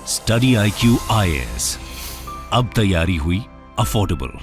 Study IQ IAS, अब तैयारी हुई अफोर्डेबल।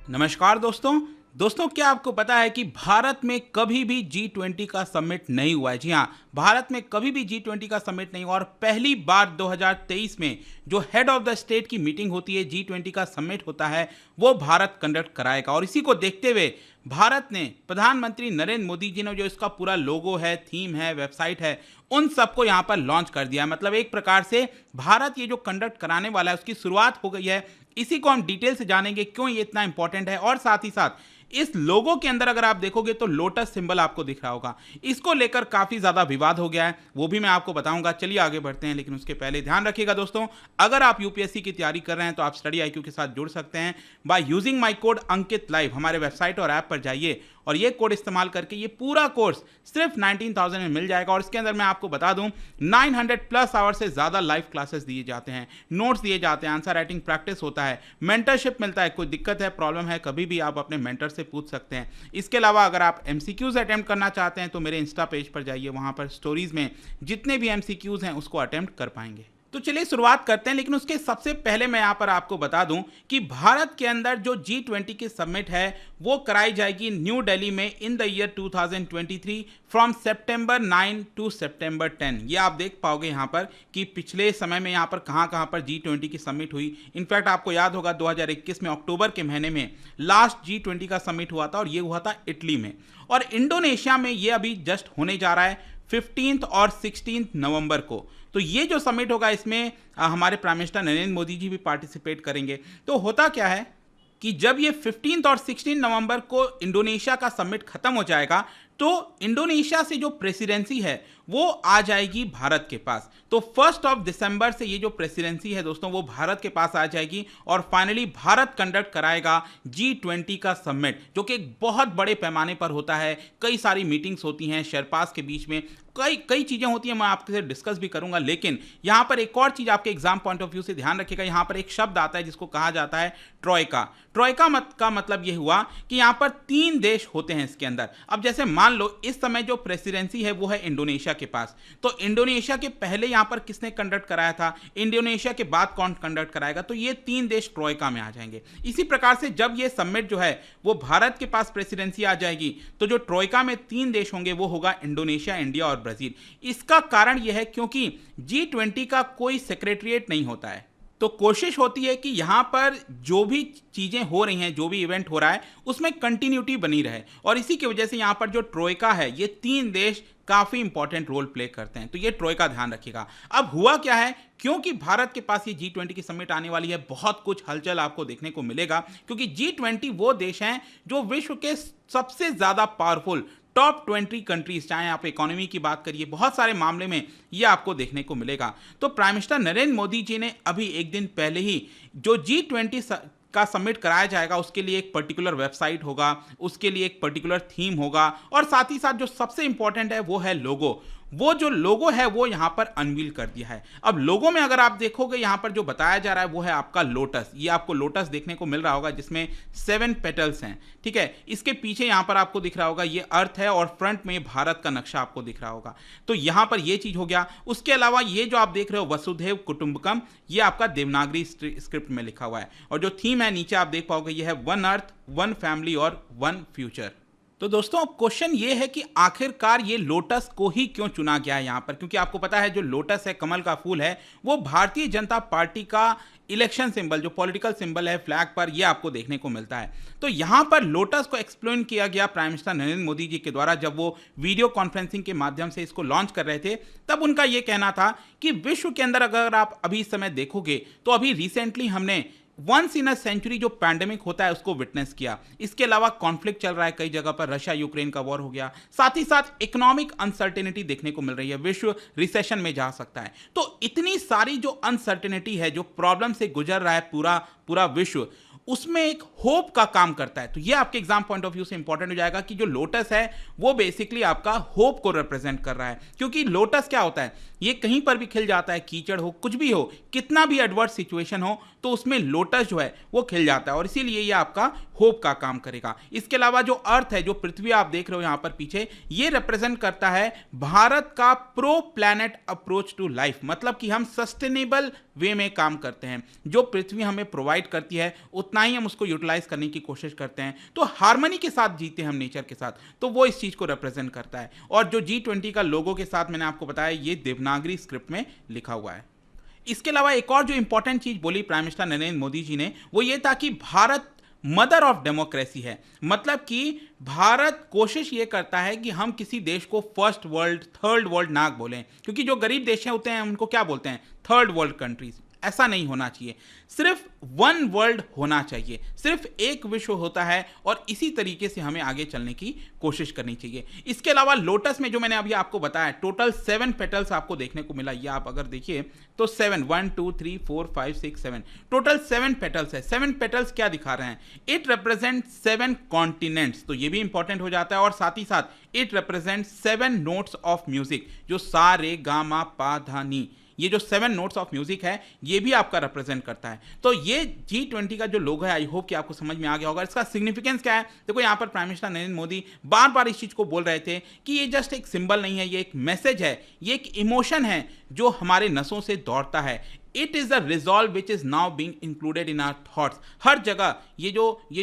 नमस्कार दोस्तों, क्या आपको पता है कि भारत में कभी भी G20 का समिट नहीं हुआ है। जी हाँ, भारत में कभी भी G20 का समिट नहीं हुआ और पहली बार 2023 में जो हेड ऑफ द स्टेट की मीटिंग होती है, G20 का समिट होता है, वो भारत कंडक्ट कराएगा। और इसी को देखते हुए भारत ने प्रधानमंत्री नरेंद्र मोदी जी ने जो इसका पूरा लोगो है, थीम है, वेबसाइट है, उन सबको यहाँ पर लॉन्च कर दिया है। मतलब एक प्रकार से भारत ये जो कंडक्ट कराने वाला है उसकी शुरुआत हो गई है। इसी को हम डिटेल से जानेंगे क्यों ये इतना इंपॉर्टेंट है। और साथ ही साथ इस लोगो के अंदर अगर आप देखोगे तो लोटस सिंबल आपको दिख रहा होगा। इसको लेकर काफी ज्यादा विवाद हो गया है, वो भी मैं आपको बताऊंगा। चलिए आगे बढ़ते हैं, लेकिन उसके पहले ध्यान रखिएगा दोस्तों, अगर आप यूपीएससी की तैयारी कर रहे हैं तो आप स्टडी IQ के साथ जुड़ सकते हैं by using my code Ankit live. हमारे वेबसाइट और ऐप पर जाइए और ये कोड इस्तेमाल करके ये पूरा कोर्स सिर्फ 19,000 में मिल जाएगा। और इसके अंदर मैं आपको बता दूं 900+ आवर से ज़्यादा लाइव क्लासेस दिए जाते हैं, नोट्स दिए जाते हैं, आंसर राइटिंग प्रैक्टिस होता है, मेंटरशिप मिलता है। कोई दिक्कत है, प्रॉब्लम है, कभी भी आप अपने मेंटर से पूछ सकते हैं। इसके अलावा अगर आप MCQs अटेम्प्ट करना चाहते हैं तो मेरे इंस्टा पेज पर जाइए, वहाँ पर स्टोरीज में जितने भी MCQs हैं उसको अटेम्प्ट कर पाएंगे। तो चलिए शुरुआत करते हैं, लेकिन उसके सबसे पहले मैं यहाँ पर आपको बता दूं कि भारत के अंदर जो G20 की समिट है वो कराई जाएगी न्यू दिल्ली में in the year 2023 from September 9 to September 10। ये आप देख पाओगे यहाँ पर कि पिछले समय में यहाँ पर कहाँ पर G20 की समिट हुई। इनफैक्ट आपको याद होगा 2021 में अक्टूबर के महीने में लास्ट G20 का समिट हुआ था और ये हुआ था इटली में। और इंडोनेशिया में ये अभी जस्ट होने जा रहा है 15 और 16 नवंबर को। तो ये जो समिट होगा इसमें हमारे प्राइम मिनिस्टर नरेंद्र मोदी जी भी पार्टिसिपेट करेंगे। तो होता क्या है कि जब ये 15 और 16 नवंबर को इंडोनेशिया का समिट खत्म हो जाएगा तो इंडोनेशिया से जो प्रेसिडेंसी है वो आ जाएगी भारत के पास। तो 1 दिसंबर से ये जो प्रेसिडेंसी है दोस्तों वो भारत के पास आ जाएगी और फाइनली भारत कंडक्ट कराएगा G20 का समिट, जो कि एक बहुत बड़े पैमाने पर होता है। कई सारी मीटिंग्स होती हैं शेरपास के बीच में, कई चीज़ें होती हैं, मैं आपसे डिस्कस भी करूंगा। लेकिन यहाँ पर एक और चीज़ आपके एग्जाम पॉइंट ऑफ व्यू से ध्यान रखिएगा, यहाँ पर एक शब्द आता है जिसको कहा जाता है ट्रॉयका। का मतलब ये हुआ कि यहाँ पर 3 देश होते हैं इसके अंदर। अब जैसे मान लो इस समय जो प्रेसिडेंसी है वो है इंडोनेशिया के पास, तो इंडोनेशिया के पहले यहाँ पर किसने कंडक्ट कराया था, इंडोनेशिया के बाद कौन कंडक्ट कराएगा, तो ये 3 देश ट्रॉयका में आ जाएंगे। इसी प्रकार से जब ये समिट जो है वो भारत के पास प्रेसिडेंसी आ जाएगी तो जो ट्रॉयका में 3 देश होंगे वो होगा इंडोनेशिया, इंडिया और ब्राजील। इसका कारण यह है क्योंकि G20 का कोई सेक्रेटरीट नहीं होता है, तो कोशिश होती है कि यहाँ पर जो भी चीज़ें हो रही हैं, जो भी इवेंट हो रहा है उसमें कंटिन्यूटी बनी रहे। और इसी की वजह से यहाँ पर जो ट्रॉयका है ये 3 देश काफ़ी इंपॉर्टेंट रोल प्ले करते हैं। तो ये ट्रॉयका ध्यान रखिएगा। अब हुआ क्या है, क्योंकि भारत के पास ये G20 की समिट आने वाली है, बहुत कुछ हलचल आपको देखने को मिलेगा, क्योंकि G20 वो देश हैं जो विश्व के सबसे ज़्यादा पावरफुल टॉप 20 कंट्रीज, चाहे आप इकोनॉमी की बात करिए, बहुत सारे मामले में ये आपको देखने को मिलेगा। तो प्राइम मिनिस्टर नरेंद्र मोदी जी ने अभी एक दिन पहले ही जो G20 का समिट कराया जाएगा उसके लिए एक पर्टिकुलर वेबसाइट होगा, उसके लिए एक पर्टिकुलर थीम होगा और साथ ही साथ जो सबसे इंपॉर्टेंट है वो है लोगो। वो जो लोगो है वो यहाँ पर अनवील कर दिया है। अब लोगो में अगर आप देखोगे यहाँ पर जो बताया जा रहा है वो है आपका लोटस। ये आपको लोटस देखने को मिल रहा होगा जिसमें 7 पेटल्स हैं, ठीक है। इसके पीछे यहाँ पर आपको दिख रहा होगा ये अर्थ है और फ्रंट में भारत का नक्शा आपको दिख रहा होगा। तो यहाँ पर ये चीज हो गया। उसके अलावा ये जो आप देख रहे हो वसुधैव कुटुंबकम, ये आपका देवनागरी स्क्रिप्ट में लिखा हुआ है। और जो थीम है नीचे आप देख पाओगे ये है 1 अर्थ, 1 फैमिली और 1 फ्यूचर। तो दोस्तों अब क्वेश्चन ये है कि आखिरकार ये लोटस को ही क्यों चुना गया है यहाँ पर, क्योंकि आपको पता है जो लोटस है, कमल का फूल है, वो भारतीय जनता पार्टी का इलेक्शन सिंबल, जो पॉलिटिकल सिंबल है फ्लैग पर, ये आपको देखने को मिलता है। तो यहाँ पर लोटस को एक्सप्लेन किया गया प्राइम मिनिस्टर नरेंद्र मोदी जी के द्वारा जब वो वीडियो कॉन्फ्रेंसिंग के माध्यम से इसको लॉन्च कर रहे थे। तब उनका ये कहना था कि विश्व के अंदर अगर आप अभी इस समय देखोगे तो अभी रिसेंटली हमने वंस इन अ सेंचुरी जो पैंडेमिक होता है उसको विटनेस किया। इसके अलावा कॉन्फ्लिक्ट चल रहा है कई जगह पर, रशिया यूक्रेन का वॉर हो गया, साथ ही साथ इकोनॉमिक अनसर्टेनिटी देखने को मिल रही है, विश्व रिसेशन में जा सकता है। तो इतनी सारी जो अनसर्टेनिटी है, जो प्रॉब्लम से गुजर रहा है पूरा विश्व, उसमें एक होप का काम करता है। तो ये आपके एग्जाम पॉइंट ऑफ व्यू से इंपॉर्टेंट हो जाएगा कि जो लोटस है वो बेसिकली आपका होप को रिप्रेजेंट कर रहा है। क्योंकि लोटस क्या होता है, ये कहीं पर भी खिल जाता है, कीचड़ हो, कुछ भी हो, कितना भी एडवर्स सिचुएशन हो, तो उसमें लोटस जो है वो खिल जाता है और इसीलिए ये आपका होप का काम करेगा। इसके अलावा जो अर्थ है, जो पृथ्वी आप देख रहे हो यहां पर पीछे, ये रिप्रेजेंट करता है भारत का pro planet approach to life, मतलब कि हम सस्टेनेबल वे में काम करते हैं। जो पृथ्वी हमें प्रोवाइड करती है उतना ही हम उसको यूटिलाइज करने की कोशिश करते हैं, तो हार्मनी के साथ जीते हम नेचर के साथ, तो वो इस चीज को रिप्रेजेंट करता है। और जो G20 का लोगो के साथ मैंने आपको बताया, ये देवनागरी स्क्रिप्ट में लिखा हुआ है। इसके अलावा एक और जो इंपॉर्टेंट चीज बोली प्राइम मिनिस्टर नरेंद्र मोदी जी ने, वो ये था कि भारत मदर ऑफ डेमोक्रेसी है, मतलब कि भारत कोशिश ये करता है कि हम किसी देश को फर्स्ट वर्ल्ड, थर्ड वर्ल्ड ना बोलें, क्योंकि जो गरीब देश होते हैं उनको क्या बोलते हैं, थर्ड वर्ल्ड कंट्रीज। ऐसा नहीं होना चाहिए, सिर्फ वन वर्ल्ड होना चाहिए, सिर्फ एक विश्व होता है, और इसी तरीके से हमें आगे चलने की कोशिश करनी चाहिए। इसके अलावा लोटस में जो मैंने अभी आपको बताया, टोटल 7 पेटल्स आपको देखने को मिला। ये आप अगर देखिए तो 7, 1 2 3 4 5 6 7, टोटल 7 पेटल्स है। 7 पेटल्स क्या दिखा रहे हैं, इट रिप्रेजेंट 7 कॉन्टिनेंट्स, तो ये भी इंपॉर्टेंट हो जाता है। और साथ ही साथ it represent 7 notes of music, जो सा रे गा मा पा धा नी, ये जो 7 नोट्स ऑफ म्यूजिक है, ये भी आपका रिप्रेजेंट करता है। तो ये G20 का जो लोगो है, आई होप कि आपको समझ में आ गया होगा। इसका सिग्निफिकेंस क्या है, देखो यहाँ पर प्राइम मिनिस्टर नरेंद्र मोदी बार बार इस चीज को बोल रहे थे कि ये जस्ट एक सिंबल नहीं है, ये एक मैसेज है, ये एक इमोशन है जो हमारे नसों से दौड़ता है। It is the resolve which is now being included in our thoughts. हर जगह ये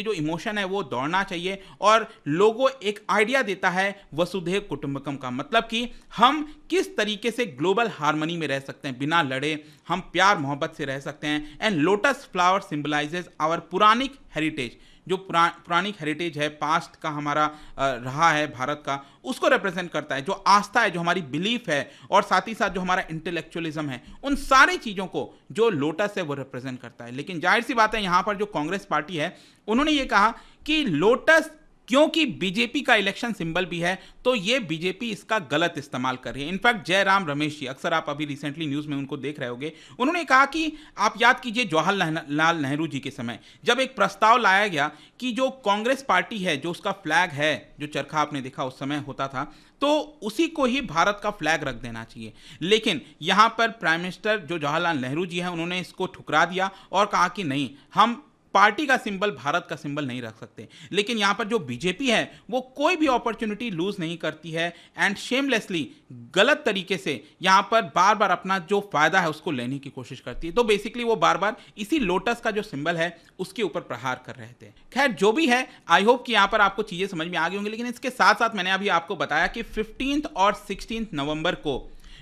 जो इमोशन है वो दौड़ना चाहिए। और लोगो एक आइडिया देता है वसुधैव कुटुंबकम का, मतलब कि हम किस तरीके से ग्लोबल हार्मनी में रह सकते हैं, बिना लड़े हम प्यार मोहब्बत से रह सकते हैं। And lotus flower symbolises our Puranic heritage, जो पुरानिक हेरिटेज है, पास्ट का हमारा रहा है भारत का, उसको रिप्रेजेंट करता है। जो आस्था है, जो हमारी बिलीफ है, और साथ ही साथ जो हमारा इंटेलेक्चुअलिज्म है, उन सारी चीज़ों को जो लोटस है वो रिप्रेजेंट करता है। लेकिन जाहिर सी बात है, यहाँ पर जो कांग्रेस पार्टी है उन्होंने ये कहा कि लोटस, क्योंकि बीजेपी का इलेक्शन सिंबल भी है, तो ये बीजेपी इसका गलत इस्तेमाल कर रही है। इनफैक्ट जयराम रमेश जी, अक्सर आप अभी रिसेंटली न्यूज़ में उनको देख रहे होंगे, उन्होंने कहा कि आप याद कीजिए जवाहरलाल नेहरू जी के समय जब एक प्रस्ताव लाया गया कि जो कांग्रेस पार्टी है, जो उसका फ्लैग है, जो चरखा आपने देखा उस समय होता था, तो उसी को ही भारत का फ्लैग रख देना चाहिए। लेकिन यहाँ पर प्राइम मिनिस्टर जो जवाहरलाल नेहरू जी हैं, उन्होंने इसको ठुकरा दिया और कहा कि नहीं, हम पार्टी का सिंबल, भारत का सिंबल नहीं रख सकते। लेकिन यहां पर जो बीजेपी है वो कोई भी अपॉर्चुनिटी लूज नहीं करती है, एंड शेमलेसली गलत तरीके से यहां पर बार बार अपना जो फायदा है उसको लेने की कोशिश करती है। तो बेसिकली वो बार बार इसी लोटस का जो सिंबल है उसके ऊपर प्रहार कर रहे थे। खैर जो भी है, आई होप कि यहां पर आपको चीजें समझ में आ गई होंगी। लेकिन इसके साथ साथ मैंने अभी आपको बताया कि 15 और 16 नवंबर को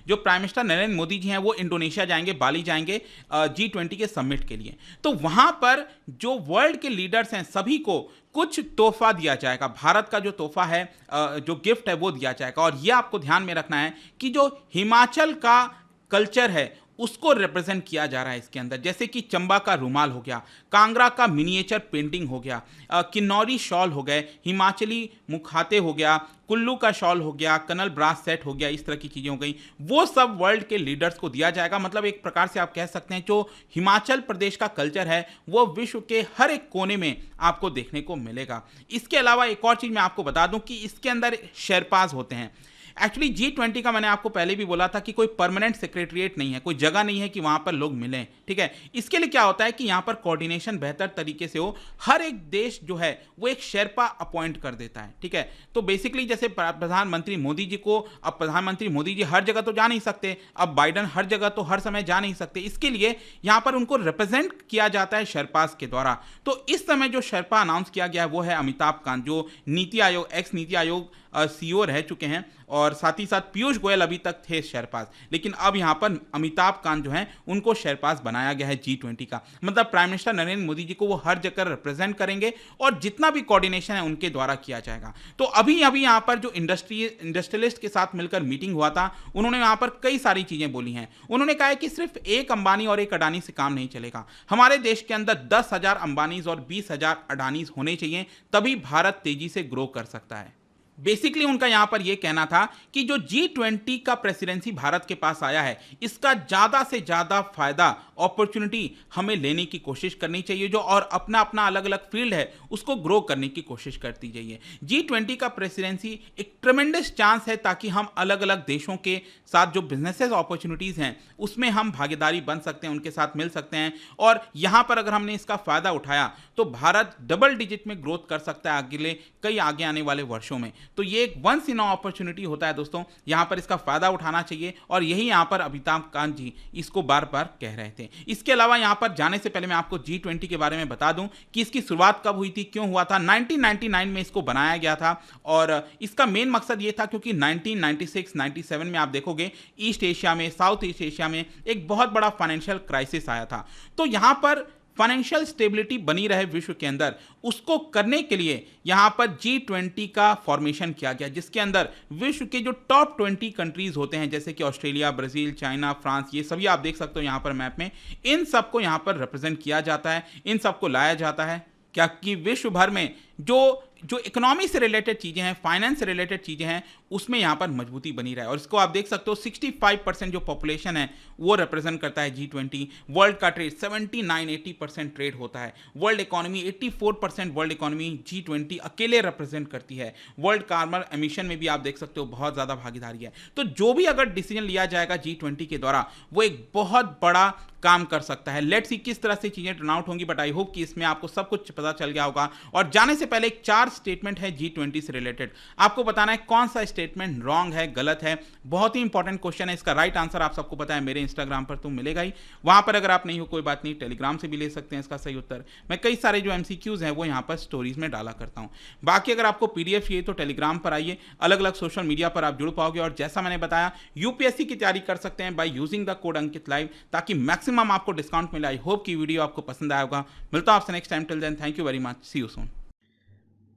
जो प्राइम मिनिस्टर नरेंद्र मोदी जी हैं वो इंडोनेशिया जाएंगे, बाली जाएंगे G20 के समिट के लिए। तो वहां पर जो वर्ल्ड के लीडर्स हैं सभी को कुछ तोहफा दिया जाएगा। भारत का जो तोहफा है, जो गिफ्ट है वो दिया जाएगा। और ये आपको ध्यान में रखना है कि जो हिमाचल का कल्चर है उसको रिप्रेजेंट किया जा रहा है इसके अंदर, जैसे कि चंबा का रुमाल हो गया, कांगड़ा का मिनिएचर पेंटिंग हो गया, किन्नौरी शॉल हो गए, हिमाचली मुखाते हो गया, कुल्लू का शॉल हो गया, कनल ब्रास सेट हो गया, इस तरह की चीज़ें हो गई। वो सब वर्ल्ड के लीडर्स को दिया जाएगा। मतलब एक प्रकार से आप कह सकते हैं जो हिमाचल प्रदेश का कल्चर है वो विश्व के हर एक कोने में आपको देखने को मिलेगा। इसके अलावा एक और चीज़ मैं आपको बता दूं कि इसके अंदर शेरपाज होते हैं। एक्चुअली G20 का मैंने आपको पहले भी बोला था कि कोई परमानेंट सेक्रेटरिएट नहीं है, कोई जगह नहीं है कि वहां पर लोग मिलें, ठीक है। इसके लिए क्या होता है कि यहां पर कोऑर्डिनेशन बेहतर तरीके से हो। हर एक देश जो है वो एक शेरपा अपॉइंट कर देता है, ठीक है। तो बेसिकली जैसे प्रधानमंत्री मोदी जी को, अब प्रधानमंत्री मोदी जी हर जगह तो जा नहीं सकते, अब बाइडन हर जगह तो हर समय जा नहीं सकते, इसके लिए यहां पर उनको रिप्रेजेंट किया जाता है शेरपास के द्वारा। तो इस समय जो शेरपा अनाउंस किया गया है वो है अमिताभ कांत, जो नीति आयोग, एक्स नीति आयोग CEO रह चुके हैं, और साथ ही साथ पीयूष गोयल अभी तक थे शेरपास, लेकिन अब यहां पर अमिताभ कांत जो हैं उनको शेरपास बनाया गया है G20 का। मतलब प्राइम मिनिस्टर नरेंद्र मोदी जी को वो हर जगह रिप्रेजेंट करेंगे और जितना भी कोऑर्डिनेशन है उनके द्वारा किया जाएगा। तो अभी यहां पर जो इंडस्ट्रियलिस्ट के साथ मिलकर मीटिंग हुआ था, उन्होंने यहां पर कई सारी चीजें बोली हैं। उन्होंने कहा है कि सिर्फ एक अंबानी और एक अडानी से काम नहीं चलेगा, हमारे देश के अंदर 10,000 अंबानीज और 20,000 अडानीज होने चाहिए, तभी भारत तेजी से ग्रो कर सकता है। बेसिकली उनका यहां पर यह कहना था कि जो G20 का प्रेसिडेंसी भारत के पास आया है, इसका ज्यादा से ज्यादा फायदा, अपॉर्चुनिटी हमें लेने की कोशिश करनी चाहिए, जो और अपना अपना अलग अलग फील्ड है उसको ग्रो करने की कोशिश करती जाइए। G20 का प्रेसिडेंसी एक ट्रेमेंडस चांस है ताकि हम अलग अलग देशों के साथ जो बिजनेसेस अपॉर्चुनिटीज हैं उसमें हम भागीदारी बन सकते हैं, उनके साथ मिल सकते हैं, और यहां पर अगर हमने इसका फायदा उठाया तो भारत डबल डिजिट में ग्रोथ कर सकता है अगले कई आगे आने वाले वर्षों में। तो ये एक वंस इन अपॉर्चुनिटी होता है दोस्तों, यहां पर इसका फायदा उठाना चाहिए, और यही यहां पर अमिताभ कांत जी इसको बार बार कह रहे थे। इसके अलावा यहां पर जाने से पहले मैं आपको G20 के बारे में बता दूं कि इसकी शुरुआत कब हुई थी, क्यों हुआ था। 1999 में इसको बनाया गया था, और इसका मेन मकसद ये था क्योंकि 1996-97 में आप देखोगे ईस्ट एशिया में, साउथ ईस्ट एशिया में एक बहुत बड़ा फाइनेंशियल क्राइसिस आया था। तो यहां पर फाइनेंशियल स्टेबिलिटी बनी रहे विश्व के अंदर, उसको करने के लिए यहां पर G20 का फॉर्मेशन किया गया, जिसके अंदर विश्व के जो टॉप 20 कंट्रीज होते हैं, जैसे कि ऑस्ट्रेलिया, ब्राजील, चाइना, फ्रांस, ये सभी आप देख सकते हो यहां पर मैप में, इन सबको यहां पर रिप्रेजेंट किया जाता है, इन सबको लाया जाता है, क्या कि विश्व भर में जो इकोनॉमी से रिलेटेड चीजें हैं, फाइनेंस से रिलेटेड चीजें हैं, उसमें यहां पर मजबूती बनी रहे। और इसको आप देख सकते हो 65% जो पॉपुलेशन है वो रिप्रेजेंट करता है G20। वर्ल्ड का ट्रेड 79-80% ट्रेड होता है। World economy 84% world economy G20 अकेले रिप्रेजेंट करती है। वर्ल्ड कार्बन एमिशन में भी आप देख सकते हो बहुत ज्यादा भागीदारी है। तो जो भी अगर डिसीजन लिया जाएगा G20 के द्वारा, वो एक बहुत बड़ा काम कर सकता है। लेट्स सी किस तरह से चीजें टर्न आउट होंगी, बट आई होप कि इसमें आपको सब कुछ पता चल गया होगा। और जाने से पहले एक 4 स्टेटमेंट है G20 से रिलेटेड, आपको बताना है कौन सा स्टेटमेंट रॉन्ग है, गलत है। बहुत ही इंपॉर्टेंट क्वेश्चन है, इसका राइट आंसर आप सबको पता है मेरे इंस्टाग्राम पर तो मिलेगा ही, वहां पर अगर आप नहीं हो कोई बात नहीं, टेलीग्राम से भी ले सकते हैं इसका सही उत्तर। मैं कई सारे जो MCQs हैं वो यहाँ पर स्टोरीज में डाला करता हूँ। बाकी अगर आपको PDF चाहिए तो टेलीग्राम पर आइए, अलग अलग सोशल मीडिया पर आप जुड़ पाओगे। और जैसा मैंने बताया, UPSC की तैयारी कर सकते हैं by using the code Ankit live, ताकि मैक्सिमम आपको डिस्काउंट मिले। आई होप की वीडियो आपको पसंद आया होगा। मिलता हूं आपसे next time, till then thank you very much, see you soon.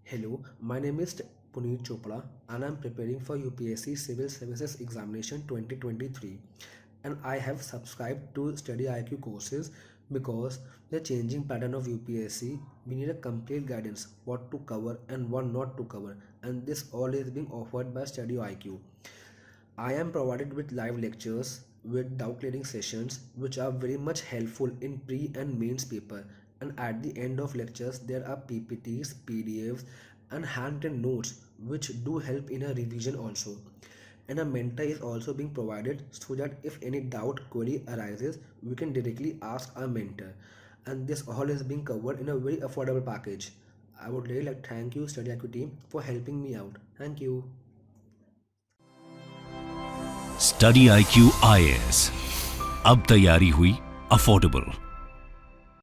Hello, my name is Puneet Chopra and I am preparing for UPSC Civil Services Examination 2023, and I have subscribed to Study IQ courses because the changing pattern of UPSC, we need a complete guidance what to cover and what not to cover, and this all is being offered by Study IQ. I am provided with live lectures with doubt clearing sessions which are very much helpful in pre and mains paper, and at the end of lectures there are PPTs, PDFs and handwritten notes which do help in a revision also. And a mentor is also being provided so that if any doubt query arises we can directly ask our mentor, and this all is being covered in a very affordable package. I would really like to thank you Study IQ team for helping me out. Thank you. Study IQ IAS, अब तैयारी हुई affordable.